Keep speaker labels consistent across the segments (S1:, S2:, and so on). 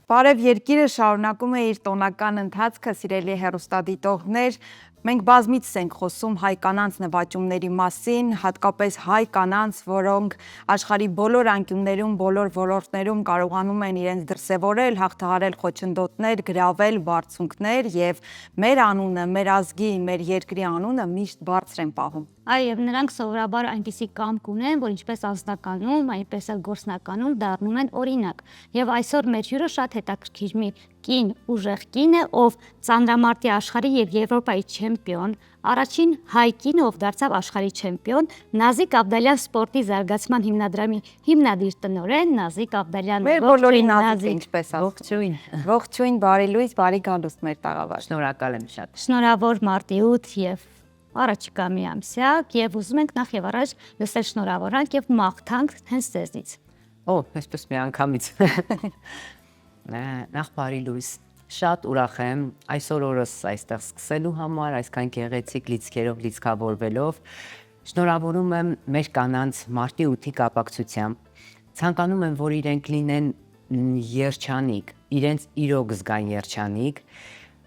S1: Բարև երկիրը շարունակում է իր տոնական ընթացքը, սիրելի հեռուստադիտողներ, մենք բազմիցս ենք խոսում հայ կանանց նվաճումների մասին, հատկապես հայ կանանց, որոնք աշխարհի բոլոր անկյուններում, բոլոր ոլորտներում կարողանում են իրենց դրսևորել, հաղթահարել խոչընդոտներ, գրավել բարձունքներ եւ մեր անունը, մեր ազգի, մեր երկրի անունը միշտ բարձր են պահում։
S2: Այո, եւ նրանք սովորաբար այնպիսի կամք ունեն, որ ինչպես անձնականում, այնպես էլ գործնականում դառնում են օրինակ։ Եվ այսօր մեր հյուրը շատ հետաքրքիր մի կին, ուժեղ կին է, ով ծանրամարտի աշխարհի եւ Եվրոպայի չեմպիոն, առաջին հայ կինը, ով դարձավ աշխարհի չեմպիոն, Նազիկ Աբդալյան սպորտի զարգացման հիմնադրամի հիմնադիր տնօրեն Նազիկ Աբդալյան։
S1: Մեր բոլորի Նազիկ, ինչպես ասում։
S2: Ողջույն։
S1: Ողջույն, բարի լույս, բարի գալուստ մեր տաղավար։
S3: Շնորհակալ եմ շատ։
S2: Շնորհավոր մարտի 8 եւ առաջիկա մի ամսյակ եւ ուզում ենք նախ եւ առաջ լսել շնորհավորանք եւ մաղթանք հենց ձեզնից։
S3: Օ, այսպես մի անգամից։ Նախ բարի լույս։ Շատ ուրախ եմ այսօր օրս այստեղ սկսելու համար, այսքան գեղեցիկ լիցքերով լիցքավորվելով։ Շնորհավորում եմ մեր կանանց մարտի 8-ի կապակցությամբ։ Ցանկանում եմ, որ իրենք լինեն երջանիկ, իրենց իրոք զգան երջանիկ,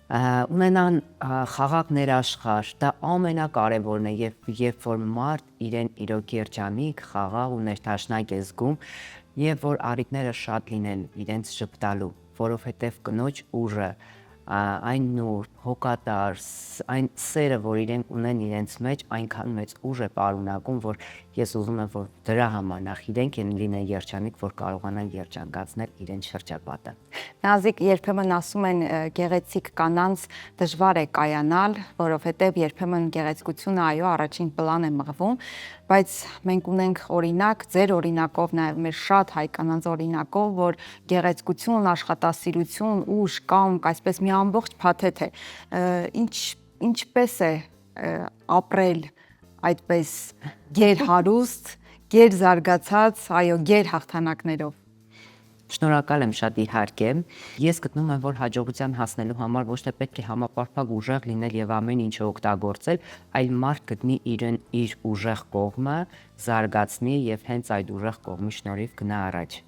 S3: ունենան խաղաղ ներաշխար, դա ամենակարևորն է եւ երբ որ մարդ իրեն իրոք երջանիկ, խաղաղ ու ներդաշնակ է զգում եւ որ առիթները շատ լինեն իրենց ճպտալու, որովհետեւ կնոջ ուժը, այն նուրբ, հոգատար, այն սերը, որ իրենք ունեն իրենց մեջ, այնքան մեծ ուժ է պարունակում, որ ես ուզում եմ, որ դրա համար նախ իրենք լինեն երջանիկ, որ կարողանան երջանկացնել իրենց շրջապատը։
S1: Նազիկ, երբեմն ասում են գեղեցիկ կանանց դժվար է կայանալ, որովհետև երբեմն գեղեցկությունը այո առաջին պլան է մղվում, բայց մենք ունենք օրինակ, ձեր օրինակով, նաև մեր շատ հայ կանանց օրինակով, որ գեղեցկություն, աշխատասիրություն, ուժ, կամք, այսպես մի ամբողջ փաթեթ է։ Ինչպես է ապրել այդպես գերհարուստ, գերզարգացած, այո, գերհաղթանակներով։
S3: Շնորհակալ եմ շատ իհարկե։ Ես գտնում եմ, որ հաջողության հասնելու համար ոչ թե պետք է համապարփակ ուժեղ լինել եւ ամեն ինչը օգտագործել, այլ մարդ գտնի իր ուժեղ կողմը, զարգացնի եւ հենց այդ ուժեղ կողմի շնորհիվ գնա առաջ։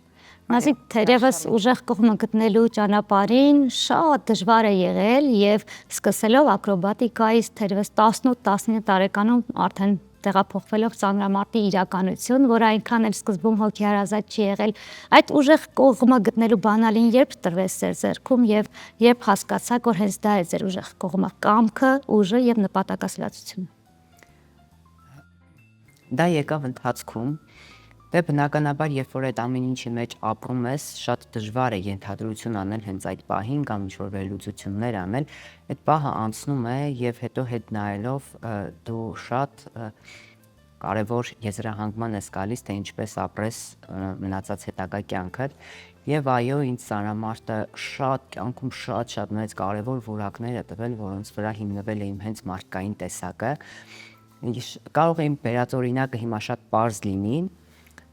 S2: Նազիկ, թերևս ուժեղ կողմը գտնելու ճանապարհին շատ դժվար է եղել եւ սկսելով ակրոբատիկայից թերևս 18-19 տարեկանում արդեն տեղափոխվելով ծանրամարտի իրականություն, որ այնքան էլ սկզբում հոգեհարազատ չի եղել, այդ ուժեղ կողմը գտնելու բանալին երբ տրվեց ձեր ձեռքում եւ երբ հասկացաք, որ հենց դա է ձեր ուժեղ կողմը, կամքը, ուժը եւ նպատակասլացությունը։
S3: Դա եկավ ընթացքում։ Դե բնականաբար, երբ որ այդ ամեն ինչի մեջ ապրում ես, շատ դժվար է ենթադրություն անել հենց այդ պահին կամ ինչ-որ վերլուծություններ անել, այդ պահը անցնում է եւ հետո հետ նայելով դու շատ կարևոր եզրահանգման ես գալիս, թե ինչպես ապրես մնացած հետագա կյանքդ եւ այո, ինձ ծանրամարտը շատ կյանքում շատ մեծ կարևոր որակներ է տվել, որոնց վրա հիմնվել է իմ հենց մարդկային տեսակը։ Կարող է իմ վերած օրինակը հիմա շատ պարզ լինի,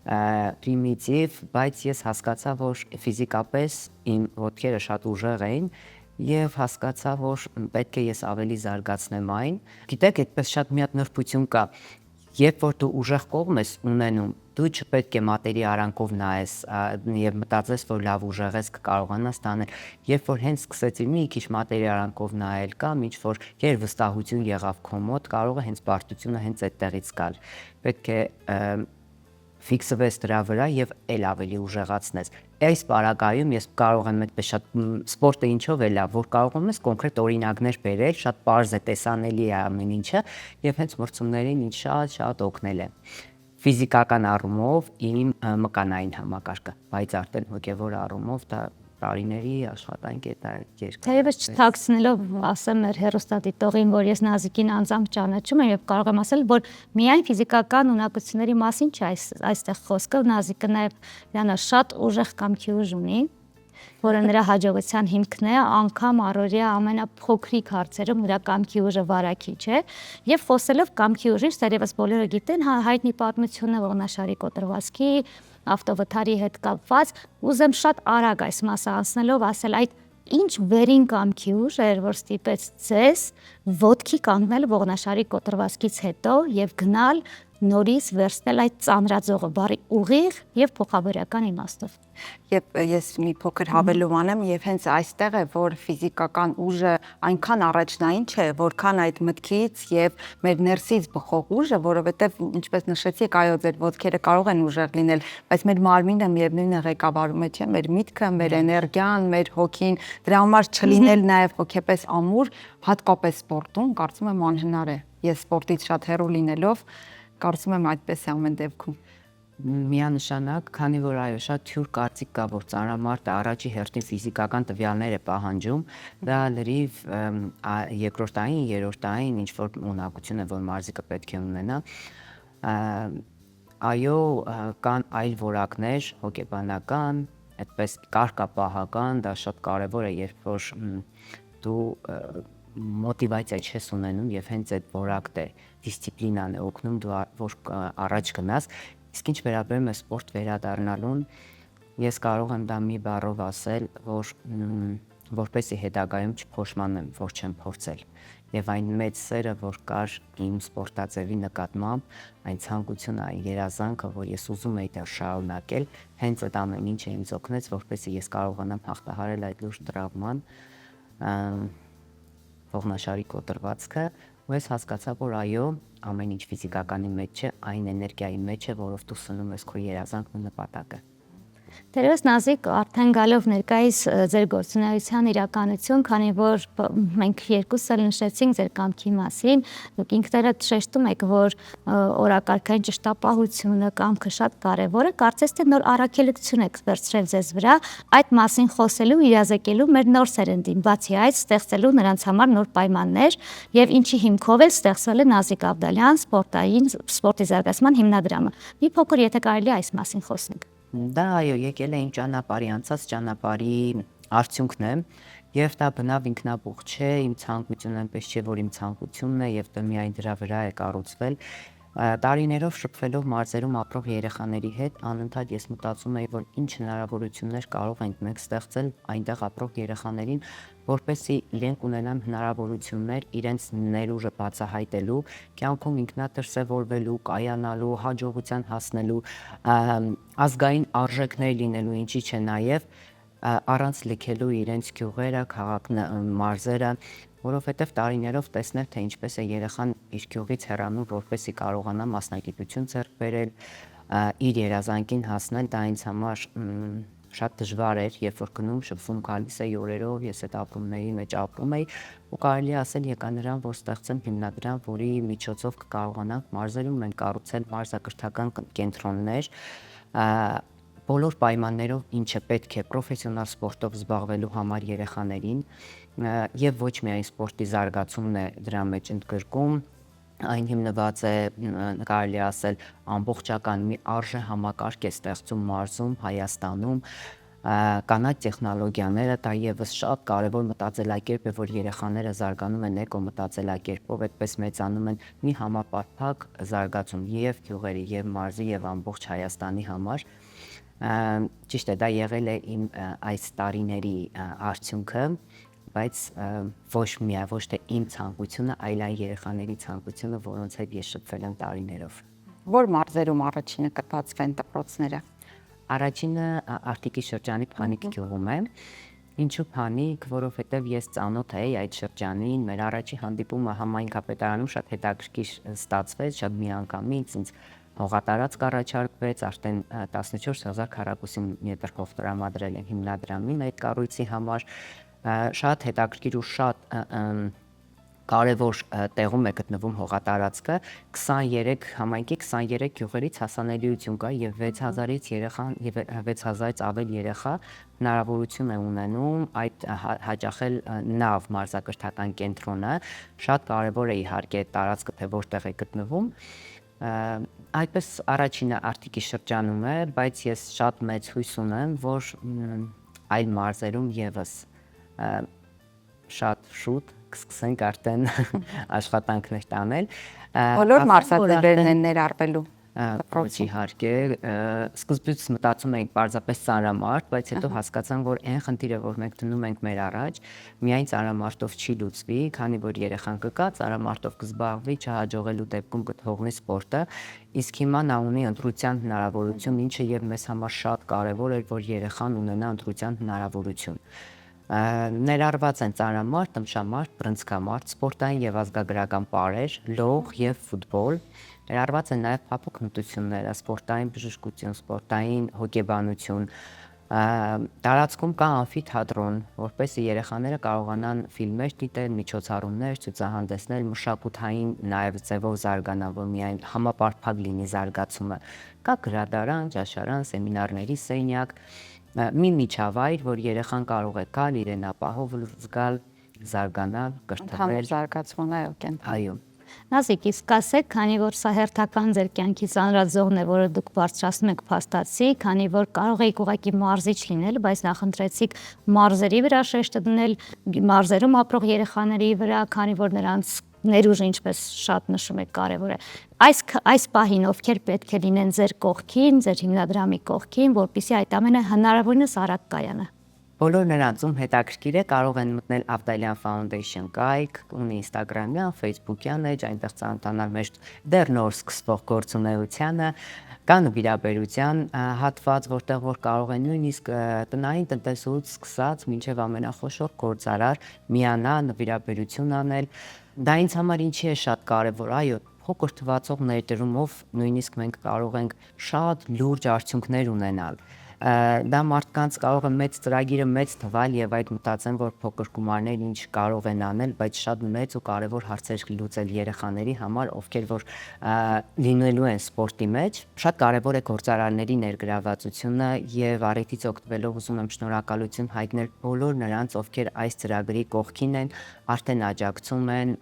S3: պրիմիտիվ, բայց ես հասկացա, որ ֆիզիկապես իմ ոտքերը շատ ուժեղ էին եւ հասկացա, որ պետք է ես ավելի զարգացնեմ այն։ Գիտեք, այդպես շատ մի հատ նրբություն կա, երբ որ դու ուժեղ կողմ ես ունենում, դու չպետք է մատերի արանքով նայես եւ մտածես, որ լավ ուժեղ ես կկարողանաս տանել։ Երբ որ հենց սկսեցի մի քիչ մատերի արանքով նայել կամ ինչ որ երևստահություն եղավ քո մոտ, կարող է հենց բարդությունը հենց այդտեղից գալ։ Պետք է ֆիքսվես դրա վրա եւ ել ավելի ուժեղացնես։ Այս պարագայում ես կարող եմ այդպես շատ սպորտը ինչով է լավ, որ կարողանում ես կոնկրետ օրինակներ բերել, շատ պարզ է, տեսանելի է ամեն ինչը եւ հենց մրցումներին ինձ շատ օգնել է։ Ֆիզիկական առումով իմ մկանային համակարգը, բայց արդեն հոգեվոր առումով դա տարիների աշխատանք է դա երկար։
S2: Թերևս չթաքցնելով ասեմ մեր հեռուստադիտողին, որ ես Նազիկին անձամբ ճանաչում եմ եւ կարող եմ ասել, որ միայն ֆիզիկական ունակությունների մասին չէ այստեղ խոսքը, Նազիկը նաեւ շատ ուժեղ կամքի ուժ ունի, որը նրա հաջողության հիմքն է, անգամ առօրյա ամենափոքրիկ հարցերում նրա կամքի ուժը վարակիչ է եւ խոսելով կամքի ուժից, թերևս բոլորը գիտեն հայտնի պատմությունը ողնաշարի կոտրվածքի ավտովթարի հետ կապված, ուզեմ շատ արագ այս մասը անցնելով ասել այդ ինչ վերին կամքի ուժ էր, որ ստիպեց ձեզ ոտքի կանգնել ողնաշարի կոտրվածքից հետո եւ գնալ նորից վերցնել այդ ծանրաձողը բարի ուղիղ եւ փոխաբերական իմաստով։
S1: Եվ ես մի փոքր հավելում անեմ եւ հենց այստեղ է որ ֆիզիկական ուժը այնքան առաջնային չէ որքան այդ մտքից եւ մեր ներսից բխող ուժը, որովհետեւ ինչպես նշեցիք, այո, ձեր ոտքերը կարող են ուժեղ լինել, բայց մեր մարմինը միևնույնն է ղեկավարում է, չէ՞, մեր միտքը, մեր էներգիան, մեր հոգին, դրա համար չլինել նաեւ հոգեպես ամուր, հատկապես սպորտում, կարծում եմ անհնար է։ Ես սպորտից շատ հեռու լինելով կարծում եմ այդպես է ամեն դեպքում։
S3: Միանշանակ, քանի որ այո, շատ թյուր կարծիք կա, որ ծանրամարտը առաջի հերթին ֆիզիկական տվյալներ է պահանջում, դա լրիվ երկրորդային, երրորդային ինչ որ ունակություն է, որ մարզիկը պետք է ունենա։ Այո, կան այլ որակներ, հոգեբանական, այդպես կարգապահական, դա շատ կարևոր է, երբ որ դու մոտիվացիա չես ունենում եւ հենց այդ որակն է, դիսցիպլինան է օգնում դու որ առաջ գնաս։ Իսկ ինչ վերաբերում է սպորտ վերադառնալուն, ես կարող եմ դա մի բառով ասել, որ որպեսզի հետագայում չփոշմանեմ, որ չեմ փորձել։ Եվ այն մեծ սերը, որ կար իմ սպորտաձևի նկատմամբ, այն ցանկությունը, այն երազանքը, որ ես ուզում էի դա շարունակել, հենց այդ ամեն ինչը ինձ օգնեց, որպեսզի ես կարողանամ հաղթահարել այդ լուրջ տրավման, ողնաշարի կոտրվածքը, ու ես հասկացա, որ այո, ամեն ինչ ֆիզիկականի մեջ չէ, այն էներգիայի մեջ է, որով դու սնում ես քո երազանքն ու նպատակը։
S2: Դերևս Նազիկ, արդեն գալով ներկայիս ձեր գործունեության իրականություն, քանի որ մենք երկուսս էլ նշեցինք ձեր կամքի մասին, դուք ինքներդ շեշտում եք, որ օրակարգային ճշտապահությունը, կամքը շատ կարևոր է, կարծես թե նոր առաքելություն եք վերցրել ձեզ վրա, այդ մասին խոսելու, իրազեկելու մեր նոր սերնդին, բացի այդ, ստեղծելու նրանց համար նոր պայմաններ եւ ինչի հիմքով էլ ստեղծվել է Նազիկ Ավդալյան սպորտի զարգացման հիմնադրամը։ Մի փոքր եթե կարելի է այս մասին խոսենք։
S3: Դա այո, եկել է իմ ճանապարհի, անցած ճանապարհի արդյունքն է, եւ դա բնավ ինքնաբուխ չէ, իմ ցանկությունը այնպես չէ, որ իմ ցանկությունն է եւ դա միայն դրա վրա է կառուցվել։ Տարիներով շփվելով մարզերում ապրող երեխաների հետ, անընդհատ ես մտածում էի, որ ինչ հնարավորություններ կարող ենք մենք ստեղծել այնտեղ ապրող երեխաներին, որպեսզի իրենք ունենան հնարավորություններ իրենց ներուժը բացահայտելու, կյանքում ինքնադրսևորվելու, կայանալու, հաջողության հասնելու, ազգային արժեքներ լինելու, ինչի՞ չէ նաև առանց լքելու իրենց գյուղերը, մարզերը, որովհետև տարիներով տեսնել, թե ինչպես է երեխան իր գյուղից հեռանում, որպեսզի կարողանա մասնագիտություն ձեռք բերել, իր երազանքին հասնել, դա ինձ համար շատ դժվար էր, երբ որ գնում շփվում գալիս է օրերով, ես այդ ապրումների մեջ ապրում էի, ու կարելի ասել եկա նրան, որ ստեղծեմ հիմնադրամ, որի միջոցով կկարողանանք մարզերում մենք կառուցել մարզակրթական կենտրոններ, բոլոր պայմաններով ինչը պետք է պրոֆեսիոնալ սպորտով զբաղվելու համար երեխաներին եւ ոչ միայն սպորտի զարգացումն է դրա մեջ ընդգրկում, այն հիմնված է կարելի ասել ամբողջական մի արժե համակարգ է ստեղծում մարզում, Հայաստանում, կանաչ տեխնոլոգիաները, դա եւս շատ կարեւոր մտածելակերպ է, որ երեխաները զարգանում են էկո մտածելակերպով, այդպես մեծանում են մի համապարփակ զարգացում եւ գյուղերի, եւ մարզի, եւ ամբողջ Հայաստանի համար։ Ճիշտ է, դա եղել է իմ այս տարիների արդյունքը, բայց ոչ թե իմ ցանկությունը, այլ այն երեխաների ցանկությունը, որոնց հետ ես շփվել եմ տարիներով։
S1: Որ մարզերում առաջինը կբացվեն դպրոցները։
S3: Առաջինը Արտիկի շրջանի Փանիկ գյուղում է։ Ինչու Փանիկ, որովհետև ես ծանոթ էի այդ շրջանին, մեր առաջի հանդիպումը համայնքապետարանում շատ հետաքրքիր ստացվեց, շատ միանգամից ինձ հողատարածք առաջարկվեց, արդեն 14,000 քառակուսի մետր հող տրամադրել են հիմնադրամին այդ կառույցի համար, շատ հետաքրքիր ու շատ կարևոր տեղում է գտնվում հողատարածքը, 23 համայնքի 23 գյուղերից հասանելիություն կա եւ 6000-ից երեխան եւ 6000-ից ավել երեխա հնարավորություն է ունենում այդ հաճախել նավ մարզակրթական կենտրոնը, շատ կարևոր է իհարկե տարածքը թե որտեղ է գտնվում։ Այդպես առաջինը Արտիկի շրջանում է, բայց ես շատ մեծ հույս ունեմ, որ այլ մարզերում եւս շատ շուտ կսկսենք արդեն աշխատանքներ տանել։
S1: Բոլոր մարզաձևերն են ներառվելու։
S3: Ոչ իհարկե, սկզբից մտածում էինք պարզապես ծանրամարտ, բայց հետո հասկացանք, որ այն խնդիրը, որ մենք դնում ենք մեր առաջ, միայն ծանրամարտով չի լուծվի, քանի որ երեխան կկա, ծանրամարտով կզբաղվի, չհաջողելու դեպքում կթողնի սպորտը, իսկ հիմա նա ունի ընտրության հնարավորություն, ինչը եւ մեզ համար շատ կարեւոր էր, որ երեխան ունենա ընտրության հնարավորություն։ Ներառված են ծանրամարտ, տմշամարտ, բռնցքամարտ, սպորտային եւ ազգագրական պարեր, լող եւ ֆուտբոլ։ Ներառված են նաեւ փափուկ հմտությունները, սպորտային բժշկություն, սպորտային հոգեբանություն։ Տարածքում կա ամֆիթատրոն, որպեսզի երեխաները կարողանան ֆիլմեր դիտել, միջոցառումներ, ցուցահանդեսներ, մշակութային նաեւ ձևով զարգանան, որ միայն համապարփակ լինի զարգացումը։ Կա գրադարան, ճաշարան, սեմինարների սենյակ, մի միջավայր, որ երեխան կարող է գալ, իրեն ապահով զգալ, զարգանալ, կրթվել,
S1: զարգացման, այո, կենտրոն։
S3: այո։
S2: Նազիկ, իսկ ասեք, քանի որ սա հերթական ձեր կյանքի ծանրաձողն է, որը դուք բարձրացնում եք փաստացի, քանի որ կարող եք ուղղակի մարզիչ լինել, բայց նախընտրեցիք մարզերի վրա շեշտը դնել, մարզերում ապրող երեխաների վրա, քանի որ նրանց ներուժը, ինչպես շատ նշում եք, կարևոր է։ Այս պահին ովքեր պետք է լինեն ձեր կողքին, ձեր հիմնադրամի կողքին, որպեսզի այդ ամենը հնարավորինս արագ կայանա։
S3: Բոլոր նրանց, ում հետաքրքիր է, կարող են մտնել Avdalian Foundation կայք, ունի Instagram-յան, Facebook-յան էջ, այնտեղ ծանոթանալ մեր դեռ նոր սկսվող գործունեությանը, կա նվիրաբերության հատված, որտեղ որ կարող են նույնիսկ տնային տնտեսությունից սկսած մինչև ամենախոշոր գործարար միանա, նվիրաբերություն անել։ Դա ինձ համար ինչի է շատ կարևոր, այո, փոքր թվացող ներդրումով նույնիսկ մենք կարող ենք շատ լուրջ արդյունքներ ունենալ։ Դա մարդկանց կարող է մեծ ծրագիրը մեծ թվալ եւ այդ մտածեն, որ փոքր գումարներ ինչ կարող են անել, բայց շատ մեծ ու կարեւոր հարցեր լուծել երեխաների համար, ովքեր որ լինելու են սպորտի մեջ։ Շատ կարեւոր է գործարարների ներգրավվածությունը եւ առիթից օգտվելով ուզում եմ շնորհակալություն հայտնել բոլոր նրանց, ովքեր այս ծրագրի կողքին են, արդեն աջակցում են,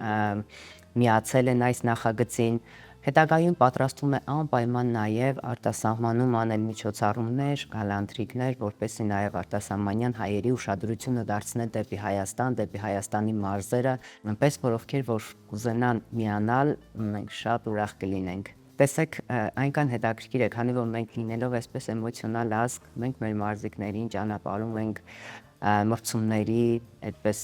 S3: միացել են այս նախագծին։ Հետագայում պատրաստվում է անպայման նաև արտասահմանում անել միջոցառումներ, գալանտրիկներ, որպեսզի նաև արտասահմանյան հայերի ուշադրությունը դարձնել դեպի Հայաստան, դեպի Հայաստանի մարզերը, այնպես որ ովքեր որ կուզենան միանալ, մենք շատ ուրախ կլինենք։ Տեսեք, այնքան հետաքրքիր է, քանի որ մենք լինելով այսպես էմոցիոնալ ազգ, մենք մեր մարզիկներին ճանապարհում ենք մրցումների, այդպես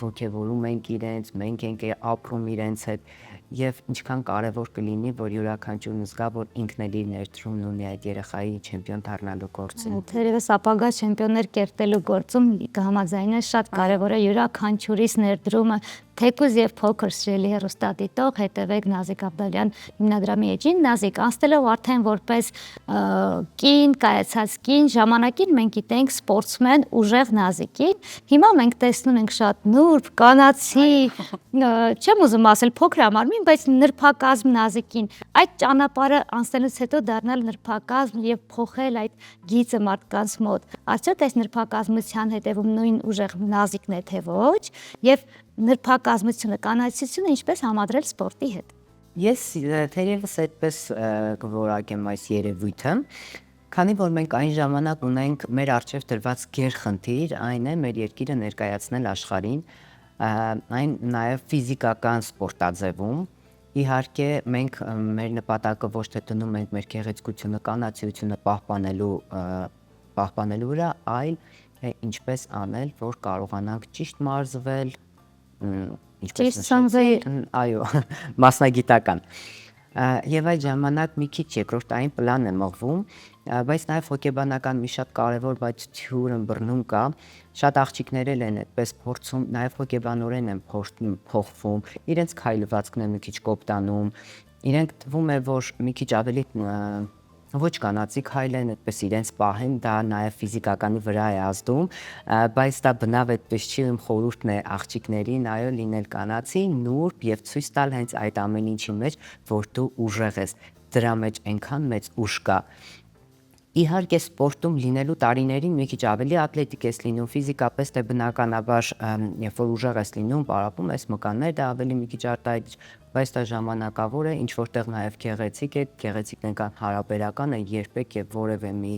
S3: ոգևորում ենք իրենց, մենք ենք ապրում իրենց հետ եւ ինչքան կարեւոր կլինի, որ յուրաքանչյուրն զգա, որ ինքն էլ իր ներդրումն ունի այդ երեխայի չեմպիոն դառնալու գործին։
S2: Թերևս ապագա չեմպիոններ կերտելու գործում կհամաձայնես շատ կարեւոր է յուրաքանչյուրիս ներդրումը, թեկուզ եւ փոքր սիրելի հեռուստադիտող, հետևեք Նազիկ Ավդալյան հիմնադրամի էջին։ Նազիկ, անցնելով արդեն որպես կին, կայացած կին, ժամանակին մենք գիտենք սպորտսմեն ուժեղ Նազիկին, հիմա մենք տեսնում ենք շատ նուրբ, կանացի, չեմ ուզում ասել փոքր համարմին, բայց նրբակազմ Նազիկին, այդ ճանապարհը անցնելուց հետո դառնալ նրբակազմ եւ փոխել այդ գիծը մարդկանց մոտ։ Արդյոք այս նրբակազմության հետևում նույն ուժեղ Նազիկն է թե ոչ, եւ նրբակազմությունը, կանացիությունը ինչպես համադրել սպորտի հետ։
S3: Ես թերևս այդպես կորակեմ այս երևույթը, քանի որ մենք այն ժամանակ ունենք մեր առջև դրված գերխնդիր, այն է մեր երկիրը ներկայացնել աշխարհին, այն նաև ֆիզիկական սպորտաձևում։ Իհարկե մենք մեր նպատակը ոչ թե դնում ենք մեր գեղեցկությունը, կանացիությունը պահպանելու վրա, այլ ինչպես անել, որ կարողանանք ճիշտ մարզվել,
S2: Ճիշտ սնվել,
S3: այո, մասնագիտական։ Եվ այդ ժամանակ մի քիչ երկրորդային պլան է մղվում, բայց նաև հոգեբանական մի շատ կարևոր, բայց թյուր ըմբռնում կա, շատ աղջիկներ են այդպես փորձում, նաև հոգեբանորեն են փոխվում, իրենց քայլվածքն է մի քիչ կոպտանում, իրենք թվում է, որ մի քիչ ավելի ոչ կանացի քայլ են, այդպես իրենց պահեն, դա նաև ֆիզիկականի վրա է ազդում, բայց դա բնավ այդպես չի, իմ խորհուրդն է աղջիկներին, այո, լինել կանացի, նուրբ եւ ցույց տալ հենց այդ ամեն ինչի մեջ, որ դու ուժեղ ես, դրա մեջ այնքան մեծ ուժ կա։ Իհարկե սպորտում լինելու տարիներին մի քիչ ավելի ատլետիկ ես լինում, ֆիզիկապես դե բնականաբար, երբ որ ուժեղ ես լինում, պարապում ես մկաններ, դա ավելի մի քիչ արտահայտ, բայց դա ժամանակավոր է, ինչ որտեղ նաև գեղեցիկ է, գեղեցիկն են հարաբերական է, երբեք եւ որևէ մի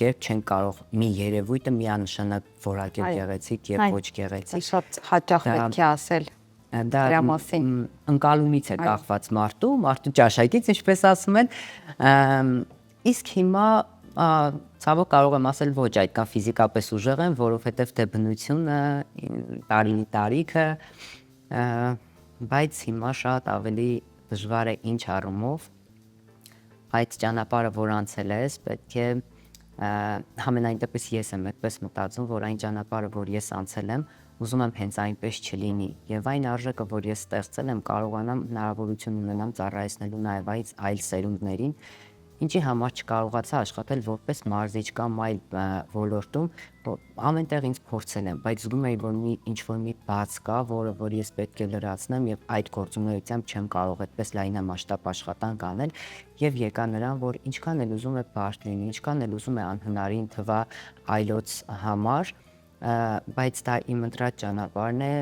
S3: կերպ չեն կարող մի երևույթը միանշանակ որակել գեղեցիկ եւ ոչ գեղեցիկ։
S1: Շատ հաճախ պետք է ասել։
S3: դա
S1: դրա մասին։
S3: ընկալումից է կախված մարդու ճաշակից, ինչպես ասում են, իսկ հիմա ցավոք կարող եմ ասել ոչ այդքան ֆիզիկապես ուժեղ եմ, որովհետև թե բնությունը, տարինի տարիքը, բայց հիմա շատ ավելի դժվար է ինչ առումով, այդ ճանապարհը, որ անցել ես, պետք է համենայն դեպս ես եմ այդպես մտածում, որ այն ճանապարհը, որ ես անցել եմ, ուզում եմ հենց այնպես չլինի, եւ այն արժեքը, որ ես ստեղծել եմ, կարողանամ հնարավորություն ունենամ ծառայեցնելու նաեւ այլ սերունդներին, ինչի համար չկարողացա աշխատել որպես մարզիչ կամ այլ ոլորտում, ամենտեղ ինձ փորձել եմ, բայց զգում էի, որ ինչ-որ մի բաց կա, որ ես պետք է լրացնեմ եւ այդ գործունեությամբ չեմ կարող այդպես լայնամասշտաբ աշխատանք անել եւ եկա նրան, որ ինչքան էլ ուզում է բարդ լինի, ինչքան էլ ուզում է անհնարին թվա այլոց համար, բայց դա իմ ընտրած ճանապարհն է,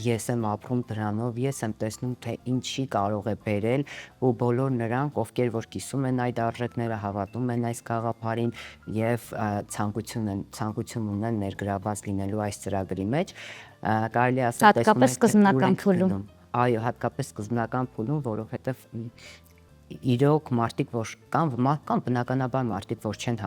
S3: ես եմ ապրում դրանով, ես եմ տեսնում, թե ինչի կարող է բերել ու բոլոր նրանք, ովքեր որ կիսում են այդ արժեքները, հավատում են այս գաղափարին եւ ցանկություն ունեն ներգրաված լինելու այս ծրագրի մեջ, կարելի ասել
S2: հատկապես սկզբնական փուլում։
S3: Այո, հատկապես սկզբնական փուլում, որովհետեւ իրոք մարդիկ, որ կամ բնականաբար մարդիկ, որ չեն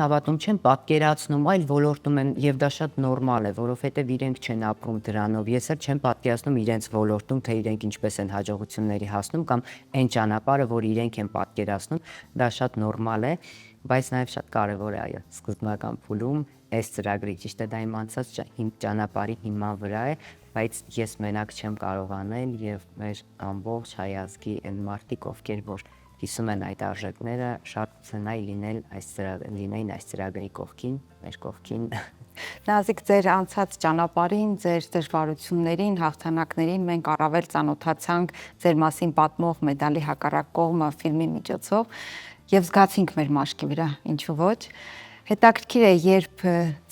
S3: հավատում, չեն պատկերացնում, այլ ոլորտում են եւ դա շատ նորմալ է, որովհետեւ իրենք չեն ապրում դրանով, ես էլ չեմ պատկերացնում իրենց ոլորտում, թե իրենք ինչպես են հաջողությունների հասնում կամ այն ճանապարհը, որ իրենք են պատկերացնում, դա շատ նորմալ է, բայց նաեւ շատ կարեւոր է այո, սկզբնական փուլում այս ծրագրի, ճիշտ է դա իմ անցած ճանապարհի հիման վրա է, բայց ես մենակ չեմ կարող անել եւ մեր ամբողջ հայազգի այն մարդիկ, ովքեր որ կիսում են այդ արժեքները, շատ ցնայ լինեին այս ծրագրի կողքին, մեր կողքին։
S1: Նազիկ, ձեր անցած ճանապարհին, ձեր դժվարություններին, հաղթանակներին մենք առավել ծանոթացանք ձեր մասին պատմող մեդալի հակառակ կողմը ֆիլմի միջոցով եւ զգացինք մեր մաշկի վրա, ինչու ոչ։ Հետաքրքիր է, երբ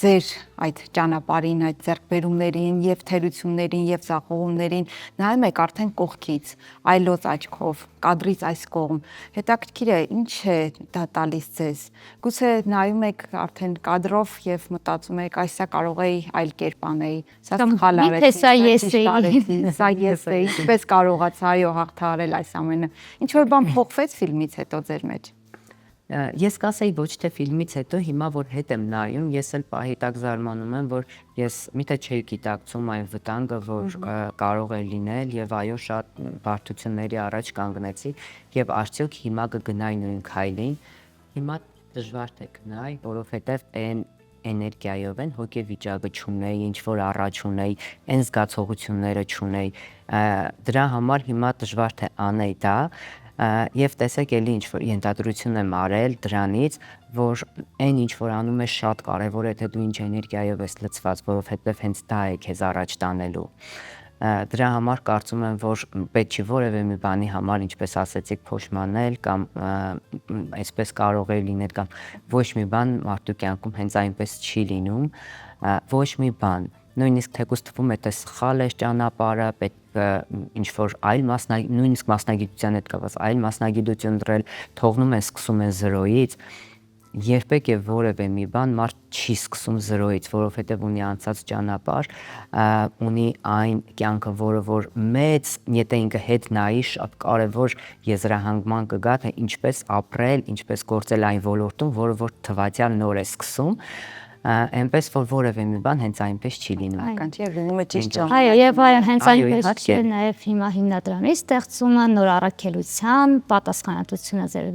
S1: ձեր այդ ճանապարհին, այդ ձեռքբերումներին եւ թերություններին եւ ցախողումներին նայում եք արդեն կողքից, այլոց աչքով, կադրից այս կողմ, հետաքրքիր է, ինչ է դա տալիս ձեզ։ Գուցե նայում եք արդեն կադրով եւ մտածում եք, այսա կարող էի այլ կերպ անեի, սա սխալ արեցի,
S2: սա ես էի,
S1: սա ես էի, ինչպես կարողացա այո հաղթահարել այս ամենը։ Ինչ որ բան փոխվեց ֆիլմից հետո ձեր մեջ։
S3: Ես կասեի ոչ թե ֆիլմից հետո, հիմա որ հետ եմ նայում, ես էլ պահի տակ զարմանում եմ, որ ես միթե չէի գիտակցում այն վտանգը, որ կարող է լինել եւ այո շատ բարդությունների առաջ կանգնեցի եւ արդյոք հիմա կգնայի նույն քայլին, հիմա դժվար թե գնայի, որովհետեւ այն էներգիայով են հոգեվիճակը չունեի, ինչ որ առաջ ունեի, այն զգացողությունները չունեի, դրա համար հիմա դժվար թե անեի դա եւ տեսեք էլի ինչ որ ենթադրություն եմ արել դրանից, որ այն ինչ որ անում ես շատ կարեւոր է, թե դու ինչ էներգիայով ես լցված, որովհետեւ հենց դա է քեզ առաջ տանելու։ Դրա համար կարծում եմ, որ պետք չի որևէ մի բանի համար, ինչպես ասեցիք, փոշմանել կամ այսպես կարող է լինել կամ ոչ մի բան մարդու կյանքում հենց այնպես չի լինում, ոչ մի բան, նույնիսկ թեկուզ թվում է թե սխալ է ճանապարհը, պետք է ինչ որ այլ նույնիսկ մասնագիտության հետ կապված այլ մասնագիտություն դրել, թողնում են սկսում են զրոյից, երբեք եւ որևէ մի բան մարդ չի սկսում զրոյից, որովհետեւ ունի անցած ճանապարհ, ունի այն կյանքը, որը որ մեծ, եթե ինքը հետ նայի, շատ կարեւոր եզրահանգման կգա, թե ինչպես ապրել, ինչպես գործել այն ոլորտում, որը որ թվացյալ նոր է սկսում, այնպես որ որևէ մի բան հենց այնպես չի լինում։
S1: Կանչ եւ լինում է ճիշտ ճանապարհ։
S2: Այո, եւ այո, հենց այնպես չէ նաեւ հիմա հիմնադրամի ստեղծումը, նոր առաքելության, պատասխանատվությունը ձեր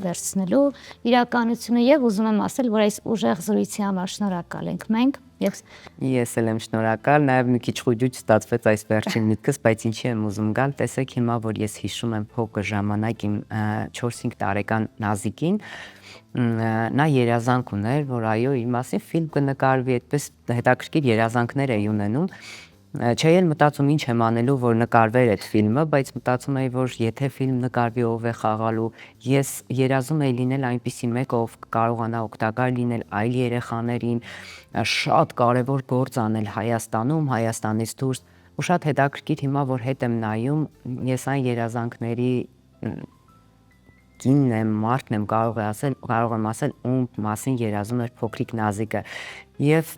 S2: վերցնելու իրականությունը եւ ուզում եմ ասել, որ այս ուժեղ զրույցի համար շնորհակալ ենք մենք։
S3: Ես էլ եմ շնորհակալ, նաեւ մի քիչ խուճուճ ստացվեց այս վերջին միտքս, բայց ինչի եմ ուզում գալ, տեսեք հիմա որ ես հիշում եմ փոքր ժամանակ իմ 4-5 տարեկան Նազիկին, նա երազանք ուներ, որ այո, իր մասին ֆիլմ կնկարվի, այդպես հետաքրքիր երազանքներ էի ունենում, չէի էլ մտածում ինչ եմ անելու, որ նկարվեր այդ ֆիլմը, բայց մտածում էի, որ եթե ֆիլմ նկարվի, ով է խաղալու, ես երազում էի լինել այնպիսի մեկը, ով կարողանա օգտակար լինել այլ երեխաներին, շատ կարևոր գործ անել Հայաստանում, Հայաստանից դուրս, ու շատ հետաքրքիր հիմա որ հետ եմ նայում, ես այն երազանքների կինն եմ, մարդն եմ կարող եմ ասել, ում մասին երազում էր փոքրիկ Նազիկը եւ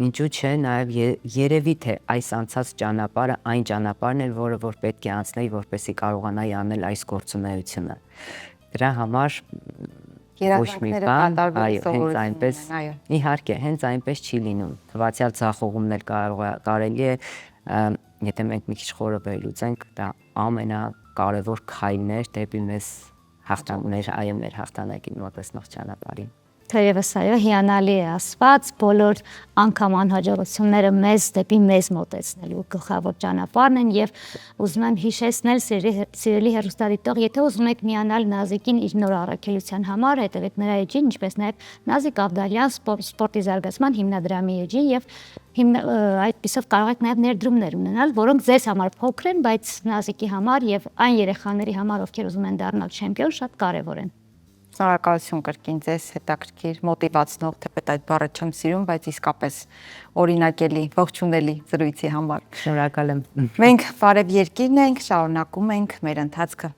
S3: ինչու՞ չէ, նաև երևի թե այս անցած ճանապարհը այն ճանապարհն էր, որը որ պետք է անցնեի, որպեսզի կարողանայի անել այս գործունեությունը։ Դրա համար ոչ մի
S1: Երազանքները
S3: բան,
S1: կատարվելու
S3: այո, հենց
S1: սովորություն
S3: այնպես,
S1: ունեն, այո։
S3: իհարկե, հենց այնպես չի լինում։ Թվացial ձախողումն էլ կարելի է, եթե մենք մի քիչ խորը վերլուծենք, դա ամենակարևոր քայլն էր դեպի մեզ հաղթանակի մոտեցնող ճանապարհին։
S2: Թերևս այո, հիանալի է ասված, բոլոր անգամ անհաջողությունները մեզ դեպի մեզ մոտեցնելու գլխավոր ճանապարհն են եւ ուզում եմ հիշեցնել սիրելի հեռուստադիտող, եթե ուզում եք միանալ Նազիկին իր նոր առաքելության համար, հետևեք նրա էջին, ինչպես նաեւ Նազիկ Ավդալյան սպորտի զարգացման հիմնադրամի էջին եւ այդպիսով կարող եք նաեւ ներդրումներ ունենալ, որոնք ձեզ համար փոքր են, բայց Նազիկի համար եւ այն երեխաների համար, ովքեր ուզում են դառնալ չեմպիոն, շատ կարեւոր են։
S1: Շնորհակալություն կրկին ձեզ հետաքրքիր, մոտիվացնող, թեպետ այդ բառը չեմ սիրում, բայց իսկապես օրինակելի, ողջունելի զրույցի համար։
S3: Շնորհակալ եմ։
S1: Մենք Բարև Երկիրն ենք, շարունակում ենք մեր ընթացքը։